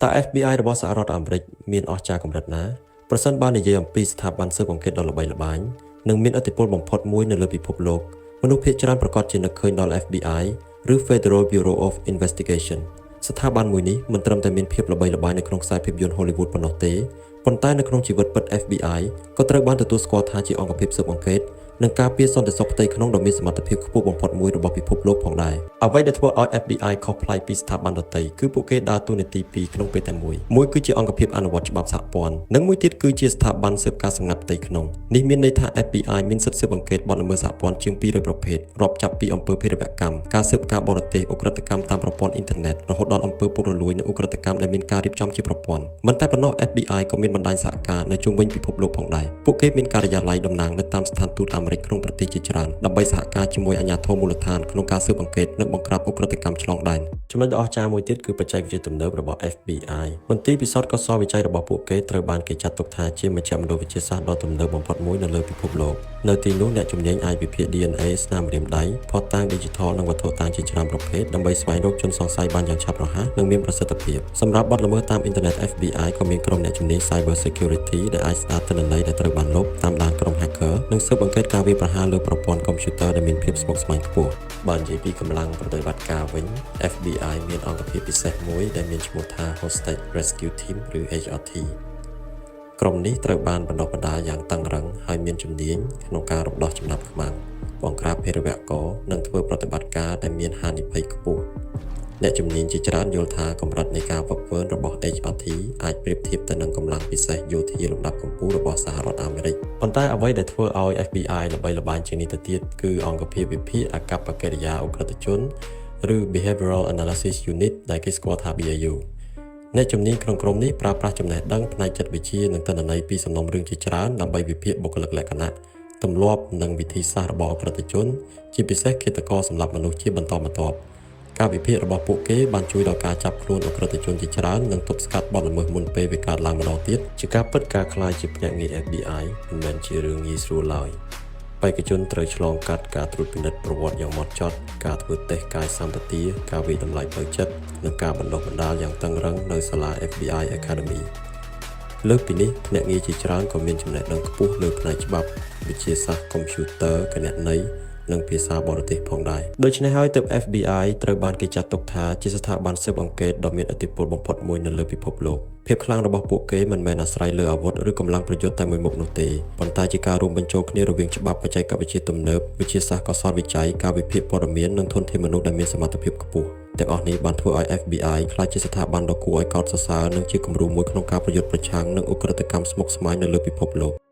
តើ FBI របស់សហរដ្ឋអាមេរិកមានអស្ចារ្យកម្រិតណាប្រសិនបើនិយាយអំពីស្ថាប័នស៊ើបអង្កេតដ៏ល្បីល្បាញនិងមានឥទ្ធិពលបំផុតមួយនៅលើពិភពលោកមនុស្សភាគច្រើនប្រកាសជានឹកឃើញដល់ FBI ឬ Federal Bureau of Investigation ស្ថាប័នមួយនេះមិនត្រឹមតែមានភាពល្បីល្បាញនៅក្នុងខ្សែភាពយន្ត Hollywood ប៉ុណ្ណោះទេប៉ុន្តែនៅក្នុងជីវិតពិត FBI ក៏ត្រូវបានទទួលស្គាល់ថាជាអង្គភាពស៊ើបអង្កេតនិងការពារសន្តិសុខផ្ទៃក្នុងដ៏មានសមត្ថភាពខ្ពស់បំផុតមួយរបស់ពិភពលោកផងដែរអ្វីដែលធ្វើឲ្យ FBI ខុសប្លែកពីស្ថាប័នដទៃគឺពួកគេដើរតួនាទីពីរក្នុងពេលតែមួយគឺជាអង្គភាពអនុវត្តច្បាប់សហព័ន្ធនិងមួយទៀតគឺជាស្ថាប័នស៊ើបការសម្ងាត់ផ្ទៃក្នុងនេះមានន័យថា FBI មានសិទ្ធិស៊ើបអង្កេតបទល្មើសសហព័ន្ធជាង200ប្រភេទរាប់ចាប់ពីអំពើភេរវកម្មការស៊ើបការបរទេសឧក្រិដ្ឋកម្មតាមប្រព័ន្ធអ៊ីនធឺណិតរហូតដល់អំពើពុករលួយនិងឧក្រិដ្ឋកម្មដែលមានការរៀបចំជាប្រព័ន្ធមិនតែប៉ុណ្ណោះ FBI ក៏មានបណ្ដាញសហការនៅជុំវិញពិភពលោកផងដែរពួកគេមានការិយាល័យតំណាងនៅតាមស្ថានទូតអាមេរិកក្នុងប្រទេសជាច្រើនដើម្បីសហការជាមួយអាជ្ញាធរមូលដ្ឋានក្នុងការស៊ើបអង្កេតនិងបង្ក្រាបឧក្រិដ្ឋកម្មឆ្លងដែនចំណុចដ៏អស្ចារ្យមួយទៀតគឺបច្ចេកវិទ្យាទំនើបរបស់ FBI មន្ទីរពិសោធន៍កសលវិច័យរបស់ពួកគេត្រូវបានគេចាត់ទុកថាជាមជ្ឈមណ្ឌលវិទ្យាសាស្ត្រដ៏ទំនើបបំផុតមួយនៅលើពិភពលោកនៅទីនោះអ្នកជំនាញអាចវិភាគ DNA ស្នាមម្រាមដៃភស្តុតាង Digital និងវត្ថុតាងជាច្រើនប្រភេទដើម្បីស្វែងរកជនសង្ស័យបានយ៉ាងឆាប់រហ័សនិងមានប្រសិទ្ធភាពសម្រាប់បទល្មើសតាមអ៊ីនធឺណិត FBI ក៏មានក្រុមអ្នកជំនាញ Cyber Security ដែលអាចស្ដាប់ទិន្នន័យដែលត្រូវបានលុបតាមដានក្រុម Hacker និងស៊ើបអង្កេតការវាយប្រហារលើប្រព័ន្ធកុំព្យូទ័រដែលមានភាពស្មុគស្មាញខ្ពស់បើនិយាយពីកម្លាំងប្រតិបត្តិការវិញ FBI មានអង្គភាពពិសេសមួយដែលមានឈ្មោះថា Hostage Rescue Team ឬ HRT ក្រុមនេះត្រូវបានបណ្ដុះបណ្ដាលយ៉ាងតឹងរ៉ឹងហើយមានជំនាញក្នុងការរំដោះចំណាប់ខ្មាំងបង្ក្រាបភេរវករនិងធ្វើប្រតិបត្តិការដែលមានហានិភ័យខ្ពស់អ្នកជំនាញជាច្រើនយល់ថាកម្រិតនៃការហ្វឹកហ្វឺនរបស់ HRT អាចប្រៀបធៀបទៅនឹងកម្លាំងពិសេសយោធាលំដាប់កម្ពស់របស់សហរដ្ឋអាមេរិកប៉ុន្តែអ្វីដែលធ្វើឲ្យ FBI ល្បីល្បាញជាងនេះទៅទៀតគឺអង្គភាពវិភាគអាកប្បកិរិយាឧក្រិដ្ឋជនឬ Behavioral Analysis Unit ដែលគេស្គាល់ថា BAU អ្នកជំនាញក្នុងក្រុមនេះប្រើប្រាស់ចំណេះដឹងផ្នែកចិត្តវិទ្យានិងទិន្នន័យពីសំណុំរឿងជាច្រើនដើម្បីវិភាគបុគ្គលិកលក្ខណៈទម្លាប់និងវិធីសាស្ត្ររបស់ឧក្រិដ្ឋជនជាពិសេសឃាតករសម្លាប់មនុស្សជាបន្តបន្ទាប់ការវិភាគរបស់ពួកគេបានជួយដល់ការចាប់ខ្លួនឧក្រិដ្ឋជនជាច្រើននិងទប់ស្កាត់បទល្មើសមុនពេលវាកើតឡើងម្ដងទៀតជាការពិតការក្លាយជាភ្នាក់ងារ FBI មិនមែនជារឿងងាយស្រួលឡើយបេក្ខជនត្រូវឆ្លងកាត់ការត្រួតពិនិត្យប្រវត្តិយ៉ាងហ្មត់ចត់ការធ្វើតេស្តកាយសម្បទាការវិតម្លៃផ្លូវចិត្តនិងការបណ្ដុះបណ្ដាលយ៉ាងតឹងរ៉ឹងនៅសាលា FBI Academy លើសពីនេះភ្នាក់ងារជាច្រើនក៏មានចំណេះដឹងខ្ពស់លើផ្នែកច្បាប់វិទ្យាសាស្ត្រកុំព្យូទ័រគណនេយ្យនិងភាសាបរទេសផងដែរដូច្នេះហើយទើប FBI ត្រូវបានគេចាត់ទុកថាជាស្ថាប័នស៊ើបអង្កេតដ៏មានឥទ្ធិពលបំផុតមួយនៅលើពិភពលោកភាពខ្លាំងរបស់ពួកគេមិនមែនអាស្រ័យលើអាវុធឬកម្លាំងប្រយុទ្ធតែមួយមុខនោះទេប៉ុន្តែជាការរួមបញ្ចូលគ្នារវាងច្បាប់បច្ចេកវិទ្យាទំនើបវិទ្យាសាស្ត្រកសលវិច័យការវិភាគព័ត៌មាននិងធនធានមនុស្សដែលមានសមត្ថភាពខ្ពស់ទាំងអស់នេះបានធ្វើឲ្យ FBI ក្លាយជាស្ថាប័នដ៏គួរឲ្យកោតសរសើរនិងជាគំរូមួយក្នុងការប្រយុទ្ធប្រឆាំងនឹងឧក្រិដ្ឋកម្មស្មុគស្មាញនៅលើពិភពលោក